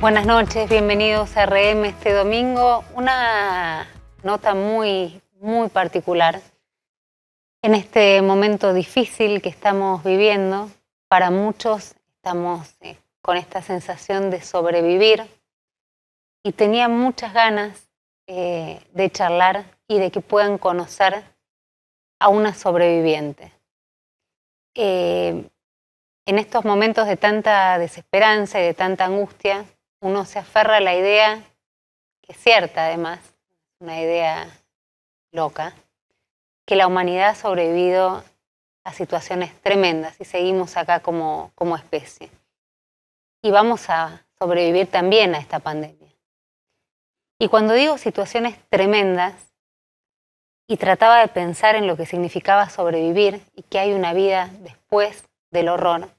Buenas noches, bienvenidos a RM este domingo. Una nota muy particular en este momento difícil que estamos viviendo. Para muchos estamos con esta sensación de sobrevivir y tenía muchas ganas de charlar y de que puedan conocer a una sobreviviente. En estos momentos de tanta desesperanza y de tanta angustia, uno se aferra a la idea, que es cierta además, una idea loca, que la humanidad ha sobrevivido a situaciones tremendas y seguimos acá como especie. Y vamos a sobrevivir también a esta pandemia. Y cuando digo situaciones tremendas, y trataba de pensar en lo que significaba sobrevivir y que hay una vida después del horror,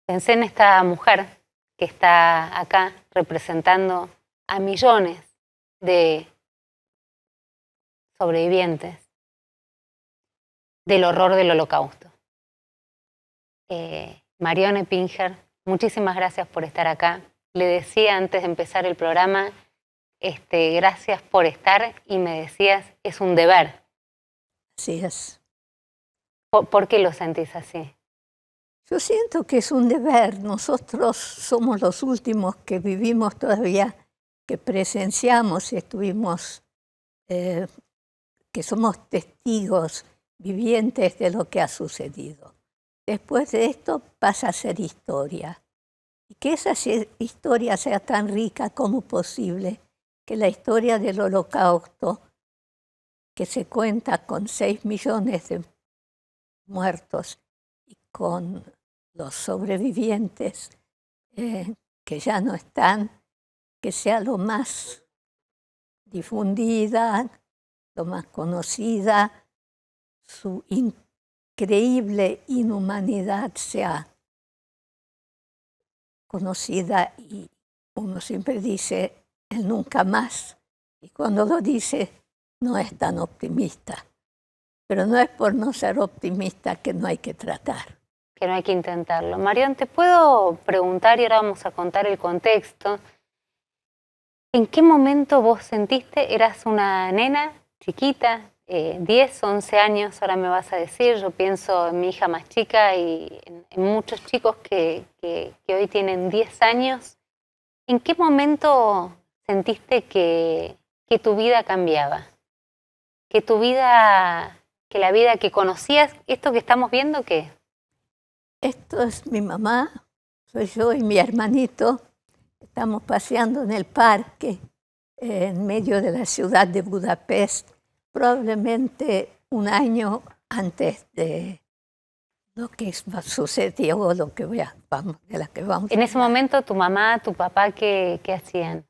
pensé en esta mujer que está acá representando a millones de sobrevivientes del horror del Holocausto. Marione Pinger, muchísimas gracias por estar acá. Le decía antes de empezar el programa, gracias por estar, y me decías, es un deber. Así es. ¿Por qué lo sentís así? Yo siento que es un deber. Nosotros somos los últimos que vivimos todavía, que presenciamos y estuvimos, que somos testigos vivientes de lo que ha sucedido. Después de esto pasa a ser historia. Y que esa historia sea tan rica como posible, que la historia del Holocausto, que se cuenta con 6 millones de muertos y con los sobrevivientes que ya no están, que sea lo más difundida, lo más conocida, su increíble inhumanidad sea conocida, y uno siempre dice el nunca más, y cuando lo dice no es tan optimista, pero no es por no ser optimista que no hay que tratar. Que no hay que intentarlo. Marión, ¿te puedo preguntar, y ahora vamos a contar el contexto, en qué momento vos sentiste, eras una nena chiquita, 10, 11 años, ahora me vas a decir, yo pienso en mi hija más chica y en muchos chicos que hoy tienen 10 años, ¿en qué momento sentiste que tu vida cambiaba? Que tu vida, que la vida que conocías, esto que estamos viendo, ¿qué? Esto es mi mamá, soy yo y mi hermanito. Estamos paseando en el parque, en medio de la ciudad de Budapest, probablemente un año antes de lo que sucedió, de la que vamos a En ese hablar. momento, tu mamá, tu papá, ¿qué hacían?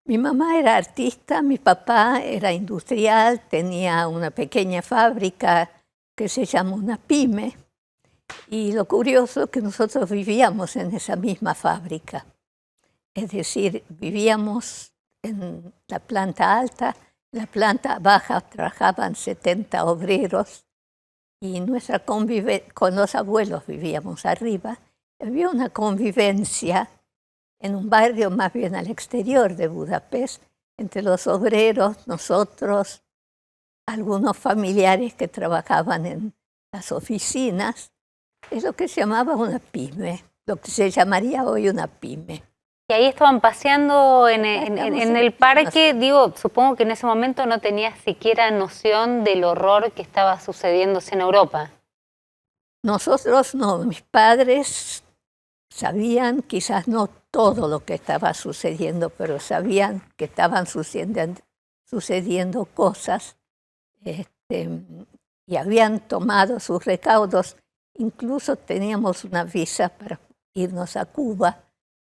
Mi mamá era artista, mi papá era industrial, tenía una pequeña fábrica que se llama una pyme. Y lo curioso es que nosotros vivíamos en esa misma fábrica. Es decir, vivíamos en la planta alta, la planta baja trabajaban 70 obreros, y nuestra con los abuelos vivíamos arriba. Había una convivencia en un barrio más bien al exterior de Budapest, entre los obreros, nosotros, algunos familiares que trabajaban en las oficinas. Es lo que se llamaba una pyme, lo que se llamaría hoy una pyme. Y ahí estaban paseando en el parque, digo, supongo que en ese momento no tenías siquiera noción del horror que estaba sucediéndose en Europa. Nosotros no, mis padres sabían, quizás no todo lo que estaba sucediendo, pero sabían que estaban sucediendo cosas, y habían tomado sus recaudos. Incluso teníamos una visa para irnos a Cuba,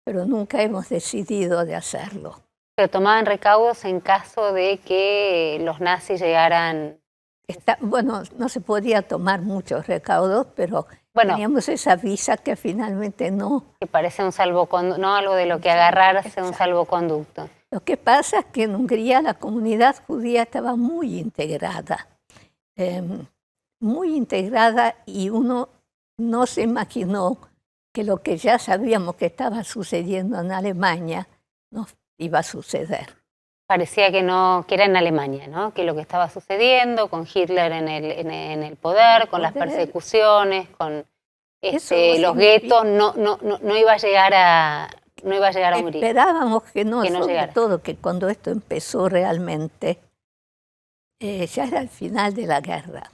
pero nunca hemos decidido de hacerlo. Pero tomaban recaudos en caso de que los nazis llegaran. Bueno, no se podía tomar muchos recaudos, pero teníamos esa visa que finalmente no. Que parece un salvoconducto, no algo de lo que agarrarse, un salvoconducto. Lo que pasa es que en Hungría la comunidad judía estaba muy integrada, y uno no se imaginó que lo que ya sabíamos que estaba sucediendo en Alemania nos iba a suceder. Parecía que no, que era en Alemania, ¿no? Que lo que estaba sucediendo con Hitler en el poder, con las persecuciones, con los guetos, no iba a llegar a Hungría. Esperábamos que no llegara. Sobre todo que cuando esto empezó realmente, ya era el final de la guerra.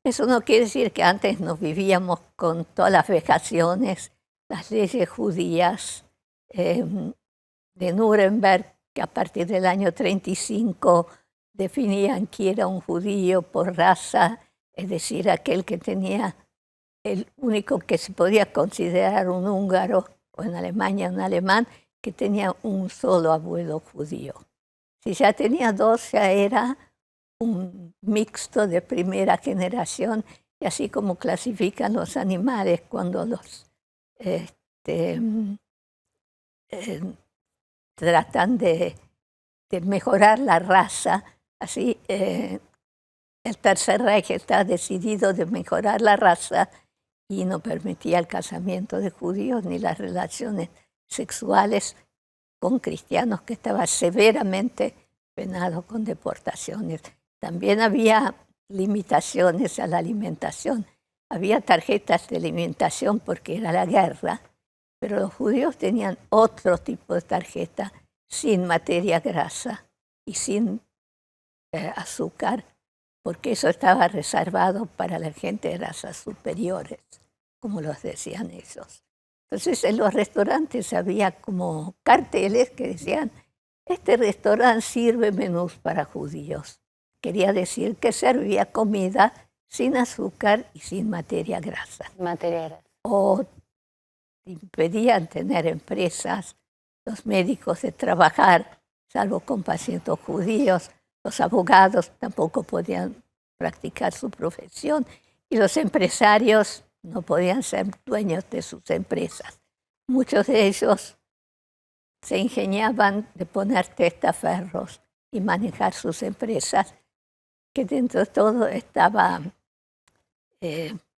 Eso no quiere decir que antes nos vivíamos con todas las vejaciones, las leyes judías de Nuremberg, que a partir del año 35 definían quién era un judío por raza, es decir, aquel que tenía el único que se podía considerar un húngaro, o en Alemania un alemán, que tenía un solo abuelo judío. Si ya tenía dos, ya era un mixto de primera generación, y así como clasifican los animales cuando los tratan de mejorar la raza, así el Tercer Reich está decidido de mejorar la raza y no permitía el casamiento de judíos ni las relaciones sexuales con cristianos, que estaba severamente penado con deportaciones. También había limitaciones a la alimentación. Había tarjetas de alimentación porque era la guerra, pero los judíos tenían otro tipo de tarjeta sin materia grasa y sin azúcar, porque eso estaba reservado para la gente de razas superiores, como los decían ellos. Entonces en los restaurantes había como carteles que decían: este restaurante sirve menús para judíos. Quería decir que servía comida sin azúcar y sin materia grasa. O impedían tener empresas, los médicos de trabajar, salvo con pacientes judíos. Los abogados tampoco podían practicar su profesión y los empresarios no podían ser dueños de sus empresas. Muchos de ellos se ingeniaban de poner testaferros y manejar sus empresas, que dentro de todo estaba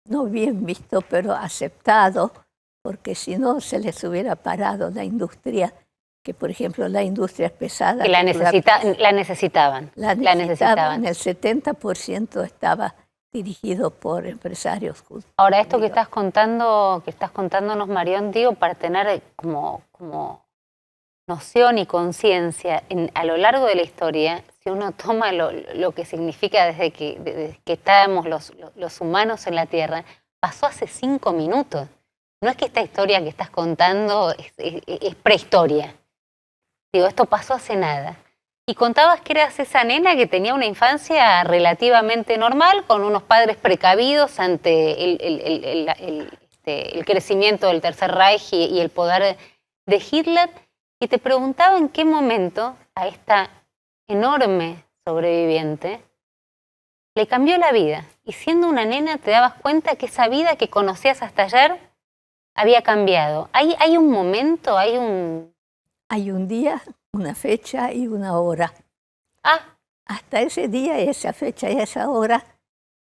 no bien visto, pero aceptado, porque si no se les hubiera parado la industria, que por ejemplo la industria pesada... Que la necesitaban. El 70% estaba dirigido por empresarios judíos. Ahora, esto que estás contándonos, Marión, digo, para tener como noción y conciencia a lo largo de la historia, si uno toma lo que significa desde que estábamos los humanos en la Tierra, pasó hace 5 minutos. No es que esta historia que estás contando es prehistoria. Digo, esto pasó hace nada. Y contabas que eras esa nena que tenía una infancia relativamente normal, con unos padres precavidos ante el crecimiento del Tercer Reich y el poder de Hitler. Y te preguntaba en qué momento a esta enorme sobreviviente le cambió la vida. Y siendo una nena te dabas cuenta que esa vida que conocías hasta ayer había cambiado. ¿Hay un momento, hay un día, una fecha y una hora. Hasta ese día, esa fecha y esa hora,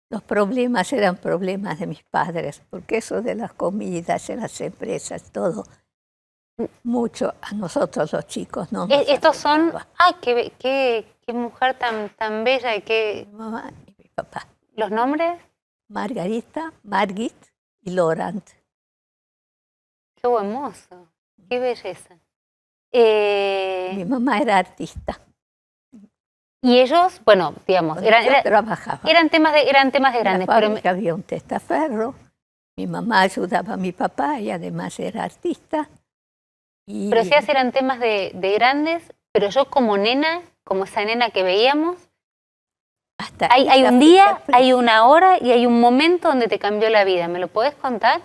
los problemas eran problemas de mis padres, porque eso de las comidas, de las empresas, todo, mucho a nosotros los chicos no nos estos son, afectaba. qué mujer tan bella y qué... Mi mamá y mi papá. ¿Los nombres? Margarita, Margit y Laurent. Qué buen mozo, qué belleza. Mi mamá era artista. Y ellos, bueno, digamos, trabajaban. Eran temas de grandes. Pero había un testaferro. Mi mamá ayudaba a mi papá y además era artista. Pero decías eran temas de grandes, pero yo como nena, como esa nena que veíamos, hay un día, hay una hora y hay un momento donde te cambió la vida. ¿Me lo podés contar?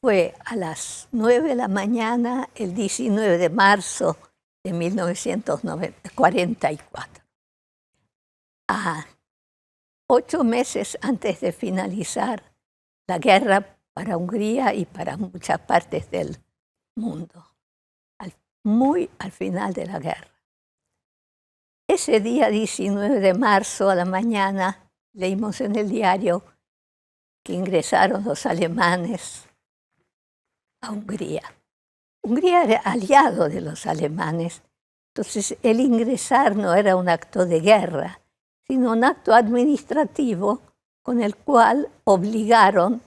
Fue a las 9 de la mañana, el 19 de marzo de 1944. 8 meses antes de finalizar la guerra para Hungría y para muchas partes del mundo. Muy al final de la guerra. Ese día 19 de marzo a la mañana leímos en el diario que ingresaron los alemanes a Hungría. Hungría era aliado de los alemanes, entonces el ingresar no era un acto de guerra, sino un acto administrativo con el cual obligaron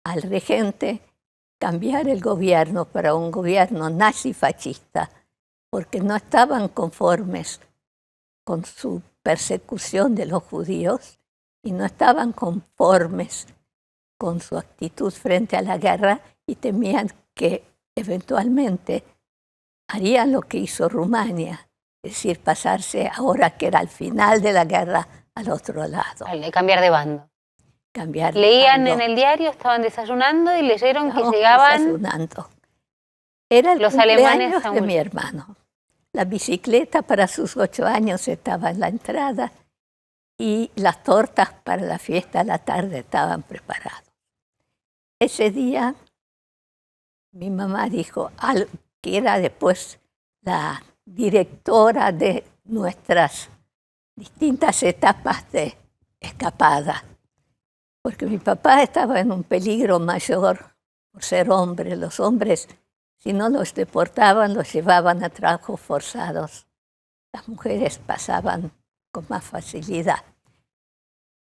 al regente a cambiar el gobierno para un gobierno nazi-fascista, porque no estaban conformes con su persecución de los judíos y no estaban conformes con su actitud frente a la guerra y temían que eventualmente harían lo que hizo Rumania, es decir, pasarse ahora que era el final de la guerra al otro lado. Cambiar de bando. Cambiar de Leían bando. en el diario, estaban desayunando y leyeron que Estábamos llegaban desayunando. Era el los alemanes cumpleaños de mi hermano. La bicicleta para sus 8 años estaba en la entrada y las tortas para la fiesta a la tarde estaban preparadas. Ese día mi mamá dijo, que era después la directora de nuestras distintas etapas de escapada, porque mi papá estaba en un peligro mayor por ser hombre. Los hombres, si no los deportaban, los llevaban a trabajos forzados. Las mujeres pasaban con más facilidad.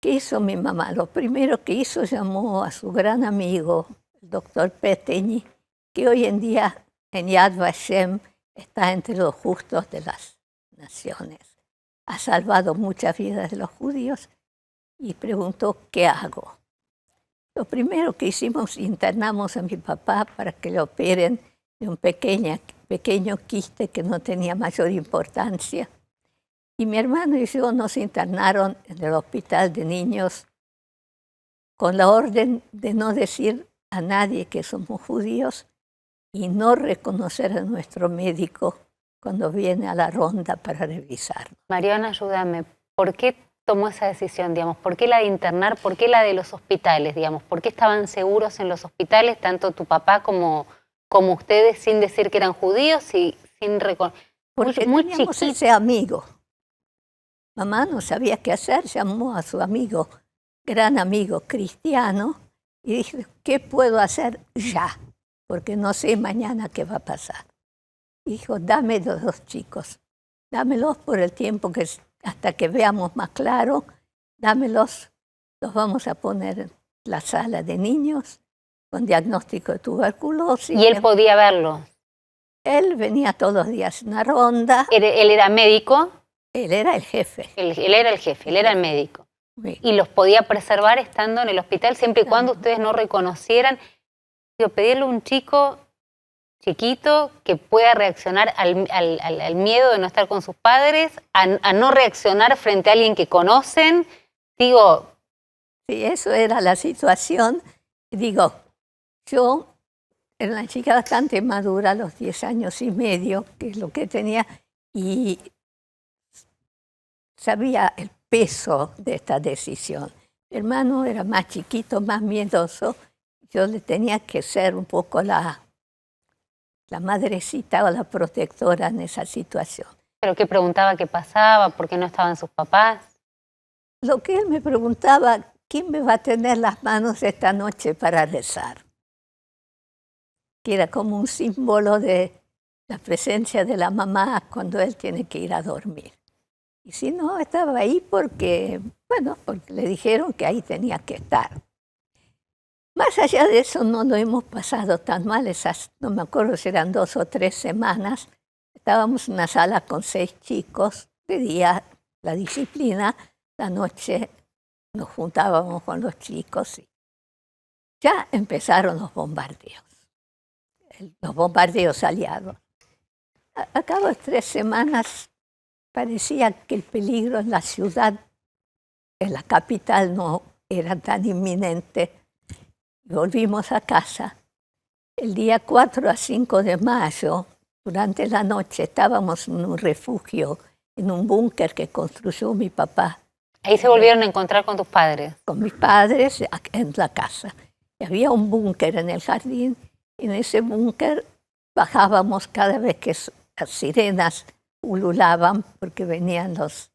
¿Qué hizo mi mamá? Lo primero que hizo, llamó a su gran amigo, el doctor Peteñi, que hoy en día en Yad Vashem está entre los justos de las naciones. Ha salvado muchas vidas de los judíos y preguntó, ¿qué hago? Lo primero que hicimos, internamos a mi papá para que le operen de un pequeño quiste que no tenía mayor importancia. Y mi hermano y yo nos internaron en el hospital de niños con la orden de no decir a nadie que somos judíos y no reconocer a nuestro médico cuando viene a la ronda para revisarnos. Mariana, ayúdame, ¿por qué tomó esa decisión, digamos? ¿Por qué la de internar? ¿Por qué la de los hospitales, digamos? ¿Por qué estaban seguros en los hospitales, tanto tu papá como ustedes, sin decir que eran judíos y sin reconocer? Porque muy teníamos chiquitos. ese amigo. Mamá no sabía qué hacer, llamó a su amigo, gran amigo cristiano, y dijo, ¿qué puedo hacer ya? Porque no sé mañana qué va a pasar. Dijo, dame los 2 chicos, dámelos por el tiempo que hasta que veamos más claro, dámelos, los vamos a poner en la sala de niños con diagnóstico de tuberculosis. ¿Y él podía verlo? Él venía todos los días a una ronda. ¿Él era médico? Él era el jefe. Él era el jefe, él era el médico. Sí. Y los podía preservar estando en el hospital siempre y cuando ustedes no reconocieran. Digo, pedirle a un chico chiquito que pueda reaccionar al miedo de no estar con sus padres, a no reaccionar frente a alguien que conocen. Digo... Sí, eso era la situación. Digo, yo era una chica bastante madura a los 10 años y medio, que es lo que tenía, y sabía el peso de esta decisión. Mi hermano era más chiquito, más miedoso. Yo le tenía que ser un poco la madrecita o la protectora en esa situación. ¿Pero qué preguntaba qué pasaba? ¿Por qué no estaban sus papás? Lo que él me preguntaba, ¿quién me va a tener las manos esta noche para rezar? Que era como un símbolo de la presencia de la mamá cuando él tiene que ir a dormir. Y si no, estaba ahí porque le dijeron que ahí tenía que estar. Más allá de eso, no lo hemos pasado tan mal. No me acuerdo si eran 2 o 3 semanas. Estábamos en una sala con 6 chicos. De día, la disciplina. La noche nos juntábamos con los chicos. Y ya empezaron los bombardeos. Los bombardeos aliados. A cabo de 3 semanas, parecía que el peligro en la ciudad, en la capital, no era tan inminente. Volvimos a casa. El día 4 a 5 de mayo, durante la noche, estábamos en un refugio, en un búnker que construyó mi papá. Ahí se volvieron a encontrar con tus padres. Con mis padres en la casa. Y había un búnker en el jardín. Y en ese búnker bajábamos cada vez que las sirenas ululaban, porque venían los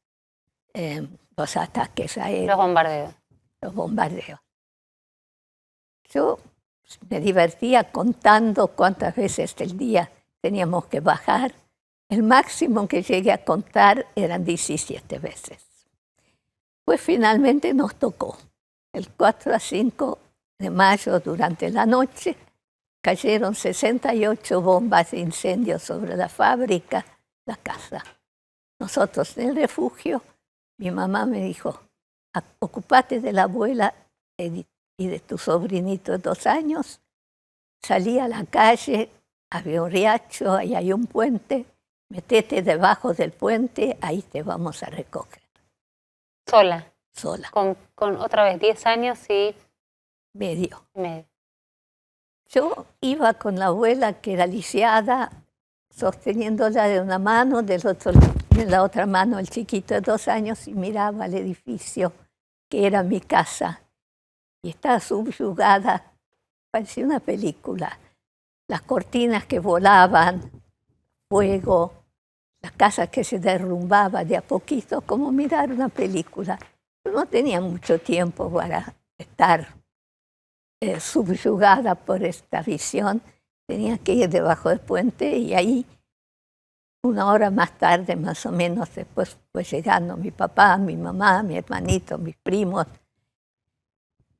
ataques aéreos. Los bombardeos. Los bombardeos. Yo me divertía contando cuántas veces del día teníamos que bajar. El máximo que llegué a contar eran 17 veces. Pues finalmente nos tocó. El 4 a 5 de mayo, durante la noche, cayeron 68 bombas de incendio sobre la fábrica, la casa. Nosotros en el refugio, mi mamá me dijo, ocupate de la abuela y de tu sobrinito de 2 años. Salí a la calle, había un riacho, ahí hay un puente, metete debajo del puente, ahí te vamos a recoger. ¿Sola? Sola. Con otra vez 10 años y medio. medio. Yo iba con la abuela, que era lisiada, sosteniéndola de una mano, de la otra mano el chiquito de 2 años, y miraba el edificio que era mi casa. Y estaba subyugada, parecía una película. Las cortinas que volaban, fuego, la casa que se derrumbaba de a poquito, como mirar una película. Yo no tenía mucho tiempo para estar subyugada por esta visión. Tenía que ir debajo del puente y ahí, 1 hora más tarde, más o menos, después fue llegando mi papá, mi mamá, mi hermanito, mis primos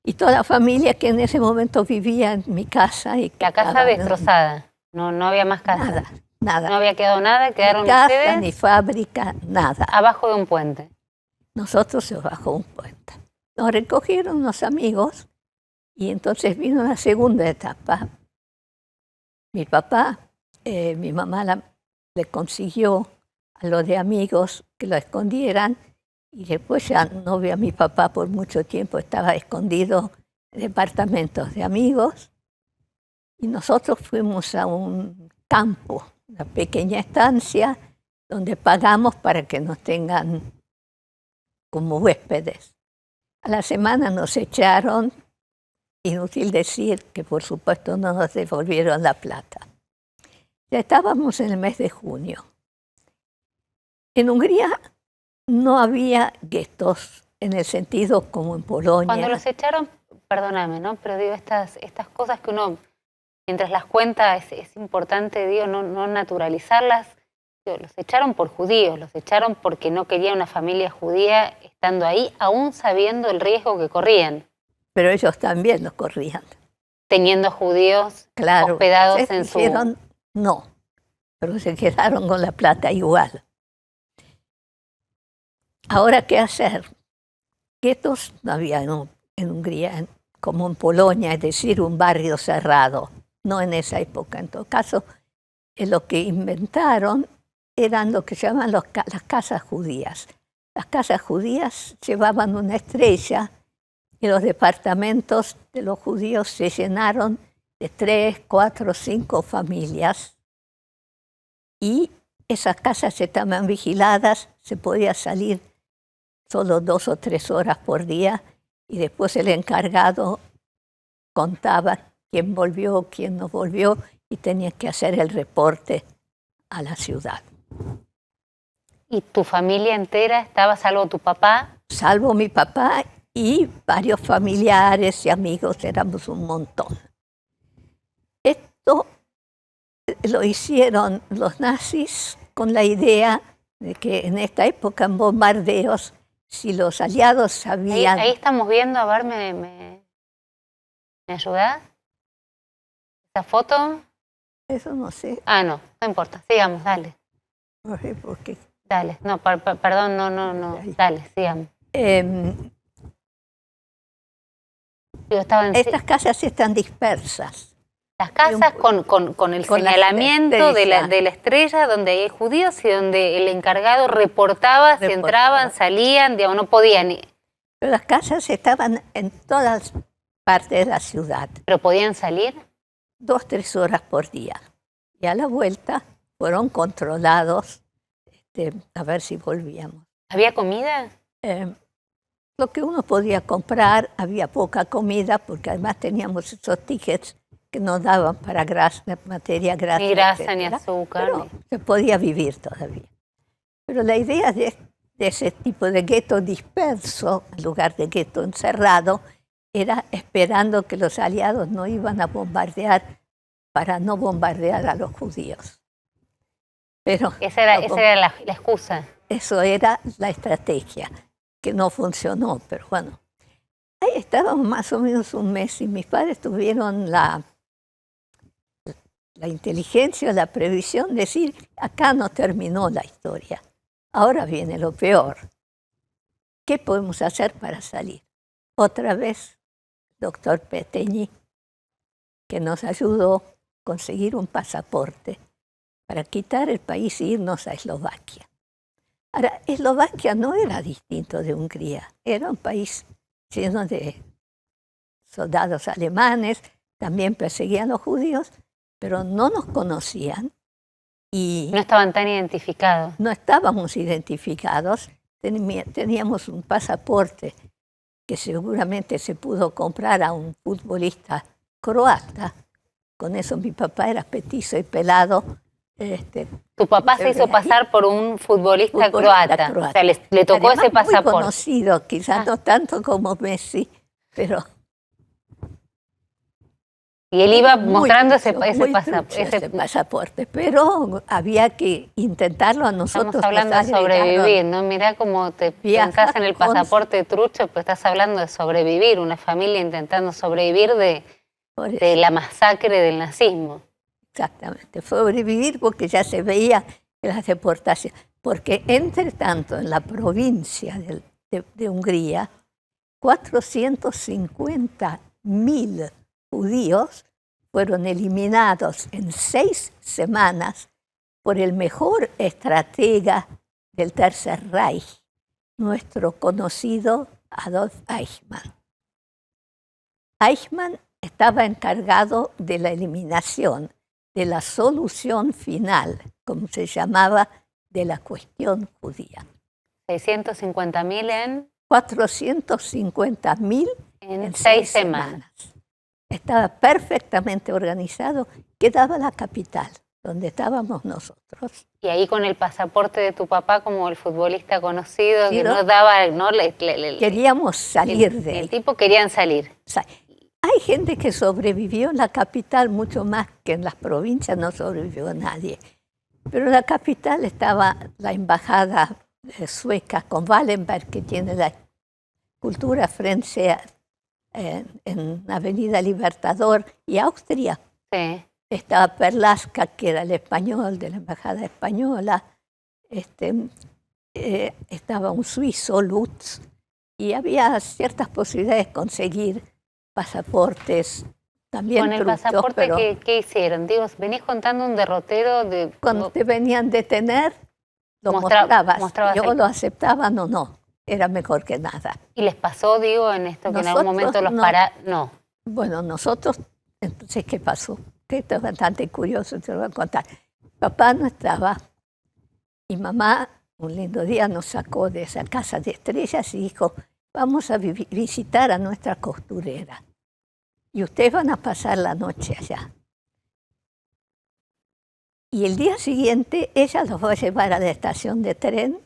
y toda la familia que en ese momento vivía en mi casa. Y la casa destrozada, no había más casa. Nada, nada. No había quedado nada, quedaron ni casa, ustedes ni fábrica, nada. abajo de un puente. Nosotros debajo de un puente. Nos recogieron unos amigos y entonces vino la segunda etapa. Mi papá, mi mamá le consiguió a los de amigos que lo escondieran, y después ya no vi a mi papá por mucho tiempo, estaba escondido en departamentos de amigos, y nosotros fuimos a un campo, una pequeña estancia, donde pagamos para que nos tengan como huéspedes. A la semana nos echaron, inútil decir que por supuesto no nos devolvieron la plata. Ya estábamos en el mes de junio. En Hungría no había guetos en el sentido como en Polonia. Cuando los echaron, perdóname, ¿no? Pero digo, estas cosas que uno, mientras las cuenta, es importante, digo, no naturalizarlas. Digo, los echaron por judíos, los echaron porque no quería una familia judía estando ahí, aún sabiendo el riesgo que corrían. Pero ellos también los corrían. Teniendo judíos hospedados en su... Dijeron no, pero se quedaron con la plata igual. Ahora, ¿qué hacer? Guetos no había en Hungría, como en Polonia, es decir, un barrio cerrado. No en esa época. En todo caso, lo que inventaron eran lo que se llaman las casas judías. Las casas judías llevaban una estrella y los departamentos de los judíos se llenaron de 3, 4, 5 familias, y esas casas estaban vigiladas, se podía salir solo 2 o 3 horas por día, y después el encargado contaba quién volvió, quién no volvió, y tenía que hacer el reporte a la ciudad. ¿Y tu familia entera estaba, salvo tu papá? Salvo mi papá y varios familiares y amigos, éramos un montón. Esto lo hicieron los nazis con la idea de que en esta época, en bombardeos, si los aliados sabían... Ahí estamos viendo, a ver, ¿me ayudás? ¿Esa foto? Eso no sé. Ah, no importa, sigamos, dale. No sé por qué. Dale, no, perdón, no, dale, sigamos. Estas casas están dispersas. Las casas con el señalamiento de la estrella, donde hay judíos y donde el encargado reportaba si entraban, salían, digamos, no podían. Pero las casas estaban en todas partes de la ciudad. ¿Pero podían salir? 2, 3 horas por día. Y a la vuelta fueron controlados a ver si volvíamos. ¿Había comida? Lo que uno podía comprar, había poca comida, porque además teníamos esos tickets que nos daban para materia grasa. Ni grasa, etcétera, ni azúcar. Pero se podía vivir todavía. Pero la idea de ese tipo de gueto disperso, en lugar de gueto encerrado, era esperando que los aliados no iban a bombardear para no bombardear a los judíos. Pero esa era la excusa. eso era la estrategia, que no funcionó, pero bueno. Ahí estábamos más o menos un mes y mis padres tuvieron la inteligencia, la previsión de decir, acá no terminó la historia, ahora viene lo peor. ¿Qué podemos hacer para salir? Otra vez, doctor Peteñi, que nos ayudó a conseguir un pasaporte para quitar el país e irnos a Eslovaquia. Ahora, Eslovaquia no era distinto de Hungría, era un país lleno de soldados alemanes, también perseguían a los judíos, pero no nos conocían y no estaban tan identificados. No estábamos identificados, teníamos un pasaporte que seguramente se pudo comprar a un futbolista croata. Con eso mi papá era petizo y pelado. Tu papá se hizo pasar por un futbolista croata. O sea, le tocó ese pasaporte. Muy conocido, quizás no tanto como Messi, pero... Y él iba mostrando ese pasaporte, pero había que intentarlo a nosotros. Estamos hablando de sobrevivir, ¿no? Mirá cómo te pensás en el pasaporte trucho, pero estás hablando de sobrevivir, una familia intentando sobrevivir de la masacre del nazismo. Exactamente, sobrevivir porque ya se veía las deportaciones. Porque entre tanto en la provincia de Hungría, 450.000 judíos fueron eliminados en 6 semanas por el mejor estratega del Tercer Reich, nuestro conocido Adolf Eichmann. Eichmann estaba encargado de la eliminación, de la solución final, como se llamaba, de la cuestión judía. 650.000 en... 450.000 en 6 semanas. Estaba perfectamente organizado, quedaba la capital, donde estábamos nosotros. Y ahí con el pasaporte de tu papá como el futbolista conocido, que no daba... queríamos salir de él. El tipo querían salir. Hay gente que sobrevivió en la capital mucho más que en las provincias, no sobrevivió nadie. Pero en la capital estaba la embajada sueca con Wallenberg, que tiene la cultura frente en Avenida Libertador, y Austria. Sí. Estaba Perlasca, que era el español de la embajada española. Estaba un suizo, Lutz, y había ciertas posibilidades de conseguir pasaportes. También con el pasaporte, ¿qué hicieron? Digo, venís contando un derrotero de... Cuando te venían a detener, lo mostrabas. Yo lo aceptaban o no. Era mejor que nada. ¿Y les pasó, digo, en esto que en algún momento los pararon? No. Bueno, nosotros, entonces, ¿qué pasó? Que esto es bastante curioso, te lo voy a contar. Papá no estaba y mamá, un lindo día, nos sacó de esa casa de estrellas y dijo, vamos a visitar a nuestra costurera. Y ustedes van a pasar la noche allá. Y el día siguiente ella los va a llevar a la estación de tren.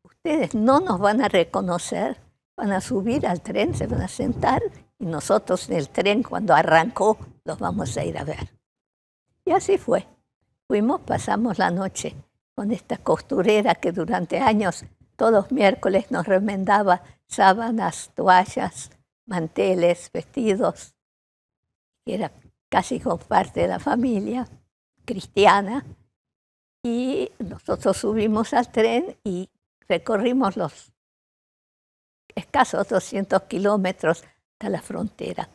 Ustedes no nos van a reconocer, van a subir al tren, se van a sentar y nosotros en el tren cuando arrancó los vamos a ir a ver. Y así fue. Fuimos, pasamos la noche con esta costurera que durante años, todos los miércoles nos remendaba sábanas, toallas, manteles, vestidos, que era casi como parte de la familia cristiana. Y nosotros subimos al tren y recorrimos los escasos 200 kilómetros hasta la frontera.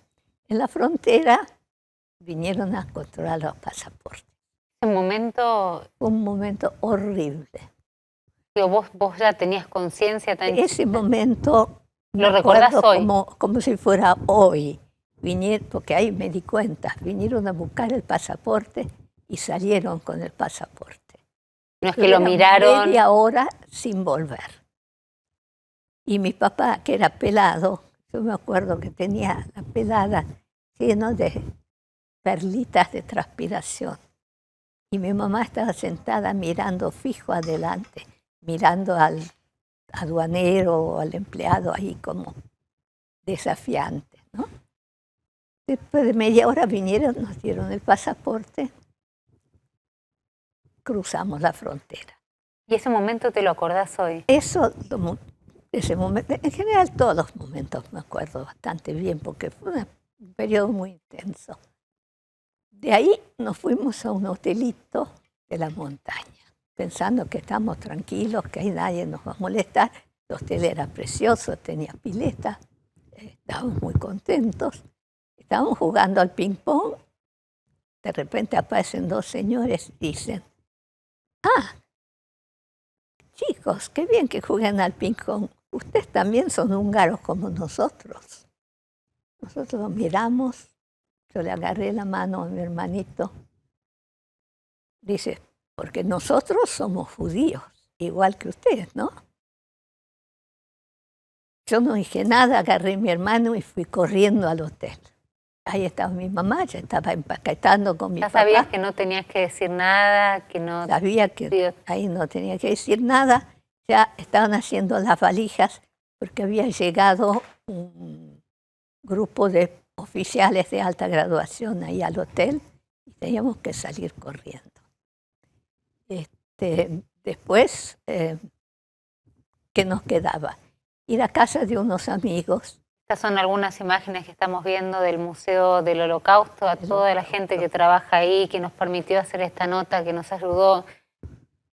En la frontera vinieron a controlar los pasaportes. ¿Un momento? Un momento horrible. Digo, vos ya tenías conciencia tan... Ese momento lo recordás hoy. Como si fuera hoy. Porque ahí me di cuenta, vinieron a buscar el pasaporte y salieron con el pasaporte. No es que lo miraron... media hora sin volver. Y mi papá, que era pelado, yo me acuerdo que tenía la pelada llena de perlitas de transpiración. Y mi mamá estaba sentada mirando fijo adelante, mirando al aduanero o al empleado ahí como desafiante, ¿no? Después de media hora vinieron, nos dieron el pasaporte, cruzamos la frontera. ¿Y ese momento te lo acordás hoy? Ese momento, en general todos los momentos me acuerdo bastante bien porque fue un periodo muy intenso. De ahí nos fuimos a un hotelito de la montaña, pensando que estamos tranquilos, que ahí nadie nos va a molestar. El hotel era precioso, tenía pileta, estábamos muy contentos. Estábamos jugando al ping-pong, de repente aparecen dos señores y dicen, ah, chicos, qué bien que jueguen al ping-pong. Ustedes también son húngaros como nosotros. Nosotros los miramos, yo le agarré la mano a mi hermanito. Dice, porque nosotros somos judíos, igual que ustedes, ¿no? Yo no dije nada, agarré a mi hermano y fui corriendo al hotel. Ahí estaba mi mamá, ya estaba empaquetando con mi papá. ¿Ya sabías que no tenías que decir nada? Que no... Sabía que ahí no tenía que decir nada. Ya estaban haciendo las valijas porque había llegado un grupo de oficiales de alta graduación ahí al hotel y teníamos que salir corriendo. Después, ¿qué nos quedaba? Ir a casa de unos amigos. Estas son algunas imágenes que estamos viendo del Museo del Holocausto, a toda la gente que trabaja ahí, que nos permitió hacer esta nota, que nos ayudó.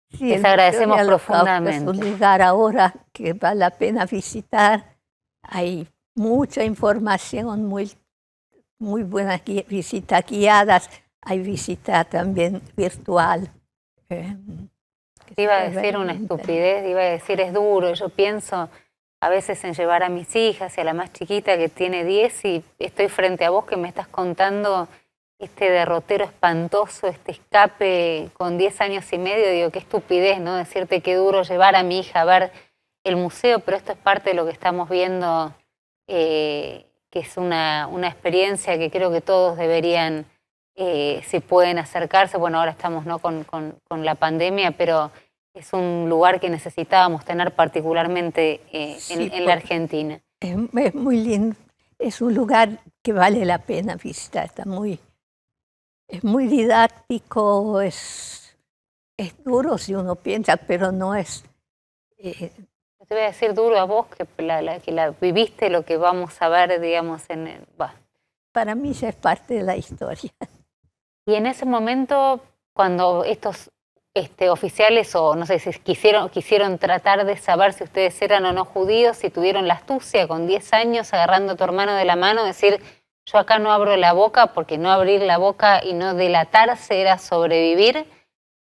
Sí, les agradecemos profundamente. Es un lugar ahora que vale la pena visitar. Hay mucha información, muy buenas visitas guiadas. Hay visita también virtual. Iba a decir una estupidez, iba a decir es duro. Yo pienso a veces en llevar a mis hijas y a la más chiquita que tiene 10 y estoy frente a vos que me estás contando este derrotero espantoso, este escape con 10 años y medio. Digo, qué estupidez, ¿no? Decirte qué duro llevar a mi hija a ver el museo, pero esto es parte de lo que estamos viendo, que es una experiencia que creo que todos deberían, si pueden acercarse. Bueno, ahora estamos, ¿no?, con la pandemia, pero es un lugar que necesitábamos tener particularmente en la Argentina. Es muy lindo, es un lugar que vale la pena visitar, es muy didáctico, es duro si uno piensa, pero no es... Te voy a decir duro a vos, que la viviste, lo que vamos a ver, digamos, Para mí ya es parte de la historia. Y en ese momento, cuando estos oficiales, o no sé si quisieron tratar de saber si ustedes eran o no judíos, si tuvieron la astucia con 10 años agarrando a tu hermano de la mano, decir, yo acá no abro la boca, porque no abrir la boca y no delatarse era sobrevivir.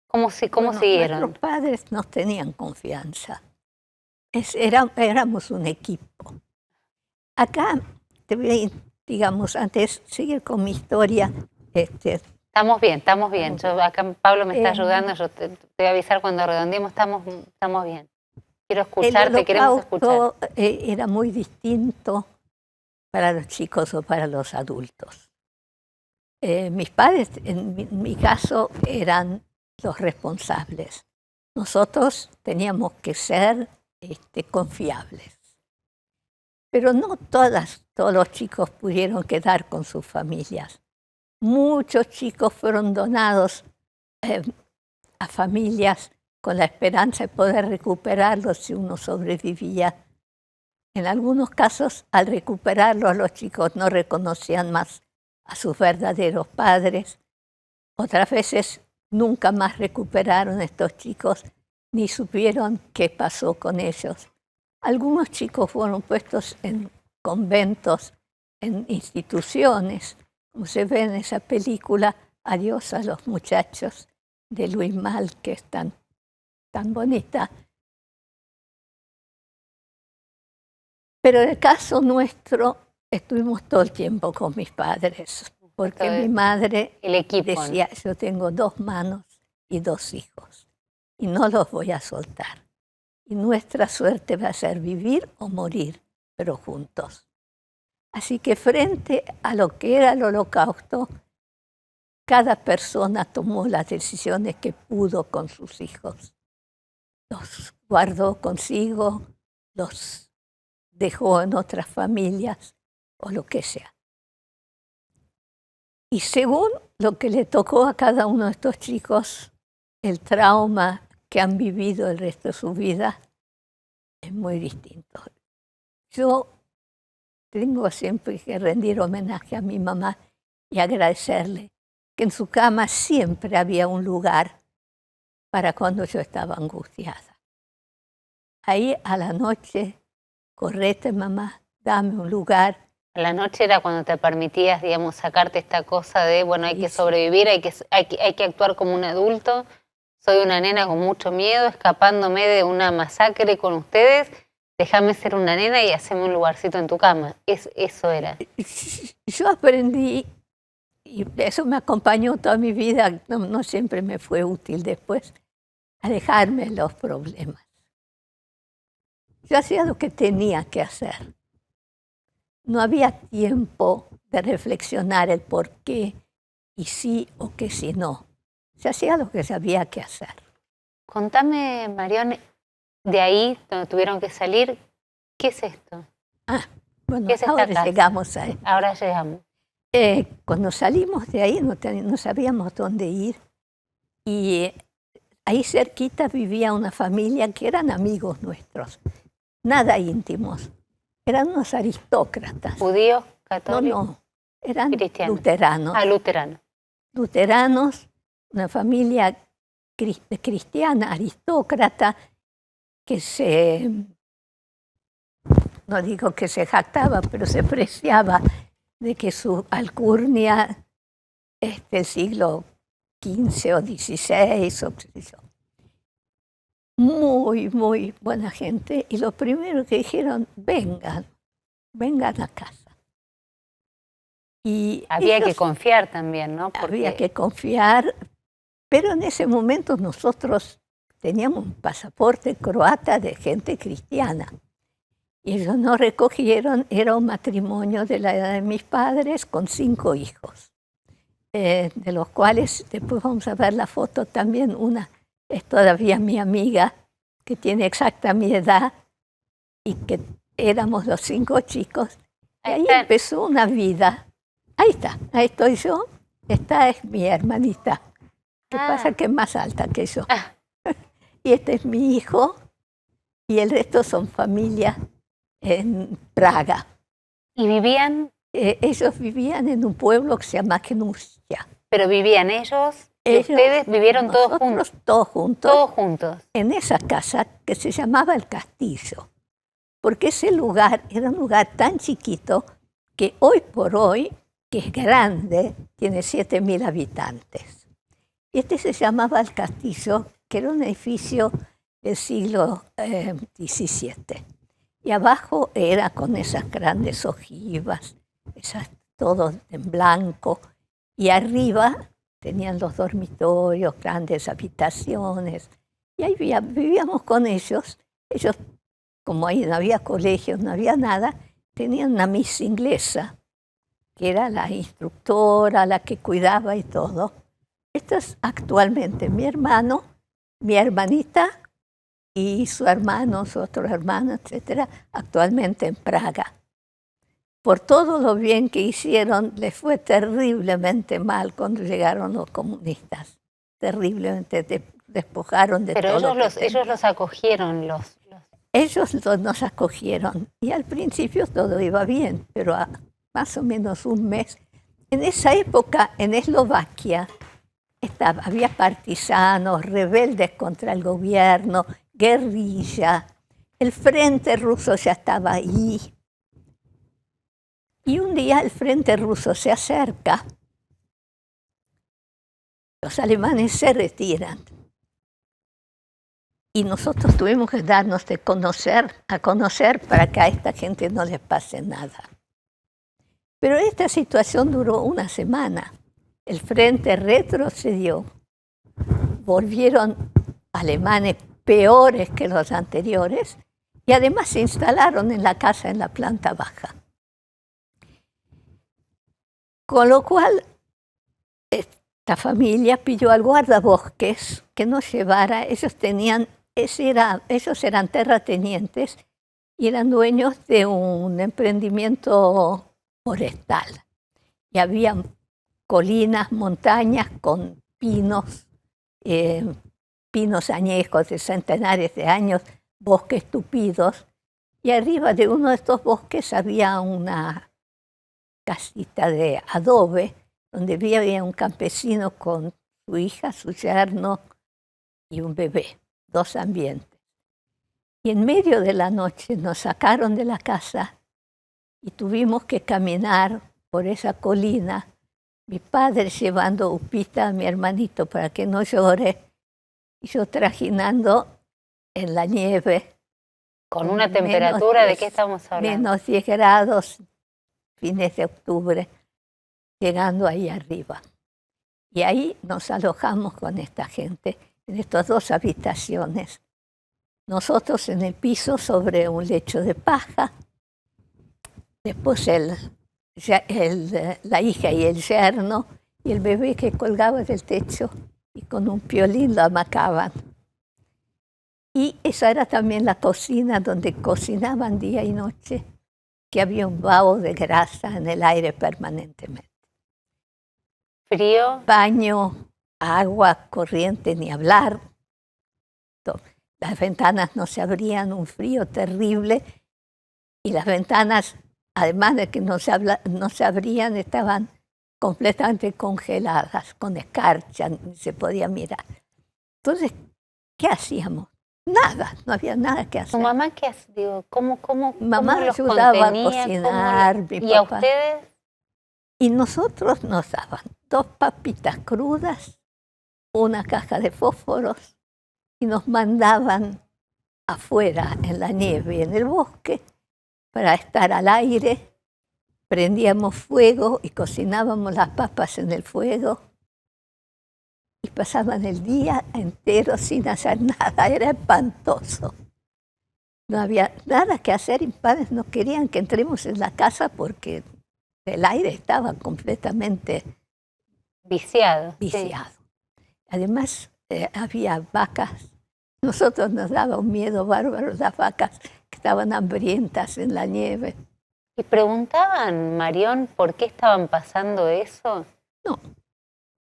¿Cómo siguieron? Nuestros padres nos tenían confianza. Éramos un equipo. Acá, digamos, antes de seguir con mi historia... Estamos bien. Yo, acá Pablo me está ayudando, yo te voy a avisar cuando redondeemos, estamos bien. Quiero escucharte, queremos escuchar. Era muy distinto para los chicos o para los adultos. Mis padres, en mi caso, eran los responsables. Nosotros teníamos que ser confiables. Pero no todos los chicos pudieron quedar con sus familias. Muchos chicos fueron donados a familias con la esperanza de poder recuperarlos si uno sobrevivía. En algunos casos, al recuperarlos, los chicos no reconocían más a sus verdaderos padres. Otras veces nunca más recuperaron a estos chicos ni supieron qué pasó con ellos. Algunos chicos fueron puestos en conventos, en instituciones, como se ve en esa película Adiós a los muchachos, de Louis Malle, que es tan bonita. Pero en el caso nuestro, estuvimos todo el tiempo con mis padres, porque mi madre decía, yo tengo 2 manos y 2 hijos, y no los voy a soltar. Y nuestra suerte va a ser vivir o morir, pero juntos. Así que frente a lo que era el Holocausto, cada persona tomó las decisiones que pudo con sus hijos. Los guardó consigo, los dejó en otras familias o lo que sea. Y según lo que le tocó a cada uno de estos chicos, el trauma que han vivido el resto de su vida es muy distinto. Yo tengo siempre que rendir homenaje a mi mamá y agradecerle que en su cama siempre había un lugar para cuando yo estaba angustiada. Ahí a la noche, correte mamá, dame un lugar. A la noche era cuando te permitías, digamos, sacarte esta cosa de, bueno, hay que Sí. sobrevivir, hay que actuar como un adulto. Soy una nena con mucho miedo, escapándome de una masacre con ustedes. Déjame ser una nena y haceme un lugarcito en tu cama. Eso era. Yo aprendí, y eso me acompañó toda mi vida, no siempre me fue útil después, a dejarme de los problemas. Yo hacía lo que tenía que hacer. No había tiempo de reflexionar el por qué y sí o que si no. Se hacía lo que había que hacer. Contame, Marión, de ahí donde tuvieron que salir, ¿qué es esto? Bueno, ¿Qué es esta ahora casa? llegamos a él. Ahora llegamos. Cuando salimos de ahí no sabíamos dónde ir. Y ahí cerquita vivía una familia que eran amigos nuestros, nada íntimos. Eran unos aristócratas. ¿Judíos, católicos? No, eran cristianos. luteranos. Ah, luteranos. Luteranos, una familia cristiana, aristócrata, que no digo que se jactaba, pero se preciaba de que su alcurnia del siglo XV o XVI, o qué sé yo. Muy, muy buena gente. Y lo primero que dijeron, vengan a casa. Y había que confiar también, ¿no? Porque había que confiar, pero en ese momento nosotros teníamos un pasaporte croata de gente cristiana. Y ellos nos recogieron, era un matrimonio de la edad de mis padres con 5 hijos, de los cuales después vamos a ver la foto también, una es todavía mi amiga, que tiene exacta mi edad, y que éramos los 5 chicos. Y ahí empezó una vida. Ahí está, ahí estoy yo, esta es mi hermanita, que pasa que es más alta que yo. Y este es mi hijo, y el resto son familias en Praga. ¿Y vivían? Ellos vivían en un pueblo que se llama Knustia. ¿Pero vivían ellos? ¿Y ustedes vivieron todos juntos? Todos juntos. Todos juntos. En esa casa que se llamaba El Castillo. Porque ese lugar era un lugar tan chiquito que hoy por hoy, que es grande, tiene 7.000 habitantes. Y este se llamaba El Castillo, que era un edificio del siglo XVII. Y abajo era con esas grandes ojivas, todo en blanco. Y arriba tenían los dormitorios, grandes habitaciones. Y ahí vivíamos con ellos. Ellos, como ahí no había colegios, no había nada, tenían una miss inglesa, que era la instructora, la que cuidaba y todo. Esto es actualmente mi hermano, mi hermanita y su hermano, su otro hermano, etcétera, actualmente en Praga. Por todo lo bien que hicieron, les fue terriblemente mal cuando llegaron los comunistas. Terriblemente, despojaron de todo. Pero ellos los acogieron, Ellos nos acogieron. Y al principio todo iba bien, pero a más o menos un mes. En esa época, en Eslovaquia, había partisanos, rebeldes contra el gobierno, guerrilla. El frente ruso ya estaba ahí. Y un día el frente ruso se acerca, los alemanes se retiran y nosotros tuvimos que darnos a conocer para que a esta gente no les pase nada. Pero esta situación duró una semana. El frente retrocedió, volvieron alemanes peores que los anteriores y además se instalaron en la casa en la planta baja. Con lo cual, esta familia pidió al guardabosques que nos llevara. Ellos eran terratenientes y eran dueños de un emprendimiento forestal. Y había colinas, montañas con pinos, pinos añejos de centenares de años, bosques tupidos. Y arriba de uno de estos bosques había una casita de adobe, donde había un campesino con su hija, su yerno y un bebé, 2 ambientes. Y en medio de la noche nos sacaron de la casa y tuvimos que caminar por esa colina, mi padre llevando upita a mi hermanito para que no llore, y yo trajinando en la nieve. Con una temperatura, ¿de qué estamos hablando? Menos 10 grados, fines de octubre, llegando ahí arriba. Y ahí nos alojamos con esta gente, en estas 2 habitaciones. Nosotros en el piso sobre un lecho de paja, después la hija y el yerno y el bebé que colgaba del techo y con un piolín lo amacaban. Y esa era también la cocina donde cocinaban día y noche, que había un vaho de grasa en el aire permanentemente. Frío. Baño, agua corriente, ni hablar. Las ventanas no se abrían, un frío terrible, y las ventanas, además de que no se abrían, estaban completamente congeladas, con escarcha, ni se podía mirar. Entonces, ¿qué hacíamos? Nada, no había nada que hacer. ¿Tu mamá qué hacía? Digo, ¿cómo mamá los ayudaba contenía? a cocinar, mi ¿Y a papá. ustedes? Y nosotros nos daban 2 papitas crudas, una caja de fósforos, y nos mandaban afuera en la nieve, en el bosque, para estar al aire. Prendíamos fuego y cocinábamos las papas en el fuego. Y pasaban el día entero sin hacer nada, era espantoso. No había nada que hacer, y mis padres no querían que entremos en la casa porque el aire estaba completamente viciado. viciado. Sí. Además, había vacas. Nosotros nos daba un miedo bárbaro las vacas que estaban hambrientas en la nieve. ¿Y preguntaban, Marión, por qué estaban pasando eso? No.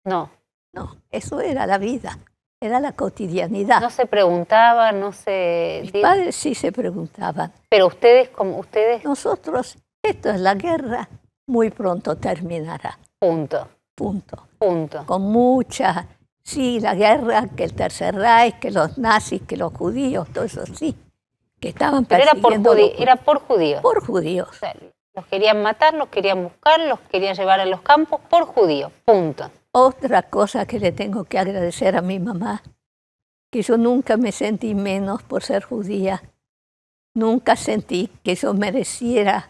No. No, eso era la vida, era la cotidianidad. No se preguntaban, no se... Mis padres sí se preguntaban. Pero ustedes, como ustedes... Nosotros, esto es la guerra, muy pronto terminará. Punto. Punto. Punto. Con mucha... Sí, la guerra, que el Tercer Reich, que los nazis, que los judíos, todo eso sí, que estaban persiguiendo... Pero era por judíos. Por judíos. O sea, los querían matar, los querían buscar, los querían llevar a los campos por judíos. Punto. Otra cosa que le tengo que agradecer a mi mamá, que yo nunca me sentí menos por ser judía. Nunca sentí que yo mereciera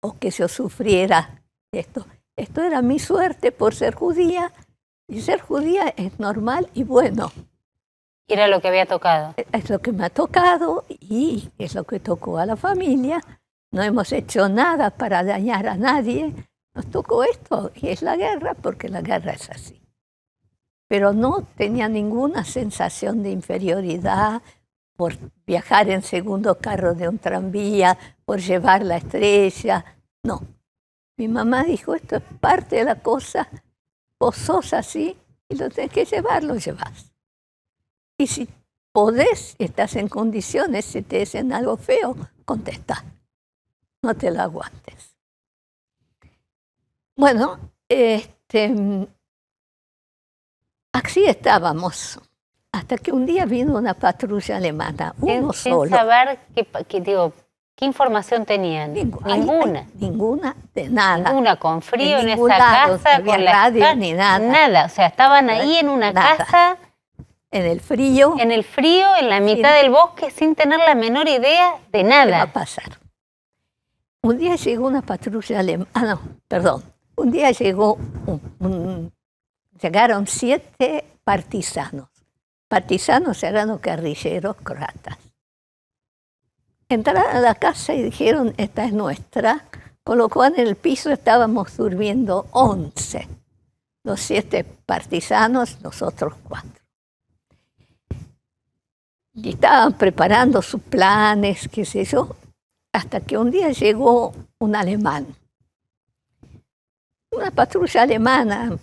o que yo sufriera esto. Esto era mi suerte por ser judía, y ser judía es normal y bueno. Era lo que había tocado. Es lo que me ha tocado y es lo que tocó a la familia. No hemos hecho nada para dañar a nadie. Nos tocó esto y es la guerra, porque la guerra es así. Pero no tenía ninguna sensación de inferioridad por viajar en segundo carro de un tranvía, por llevar la estrella. No. Mi mamá dijo, esto es parte de la cosa, vos sos así y lo tenés que llevar, lo llevas. Y si podés, estás en condiciones, si te dicen algo feo, contesta. No te lo aguantes. Bueno, así estábamos, hasta que un día vino una patrulla alemana, uno solo. Sin saber qué información tenían. Ninguna. Ninguna de nada. Ninguna, con frío en esa lado, casa, no con la radio ni nada. Nada, o sea, estaban ahí en una casa. En el frío. En el frío, en la mitad del bosque, sin tener la menor idea de nada. ¿Qué va a pasar? Un día llegó una patrulla alemana, un día llegaron 7 partisanos. Partisanos eran los guerrilleros croatas. Entraron a la casa y dijeron, esta es nuestra, con lo cual en el piso estábamos durmiendo 11. Los 7 partisanos, nosotros 4. Y estaban preparando sus planes, qué sé yo, hasta que un día llegó un alemán una patrulla alemana.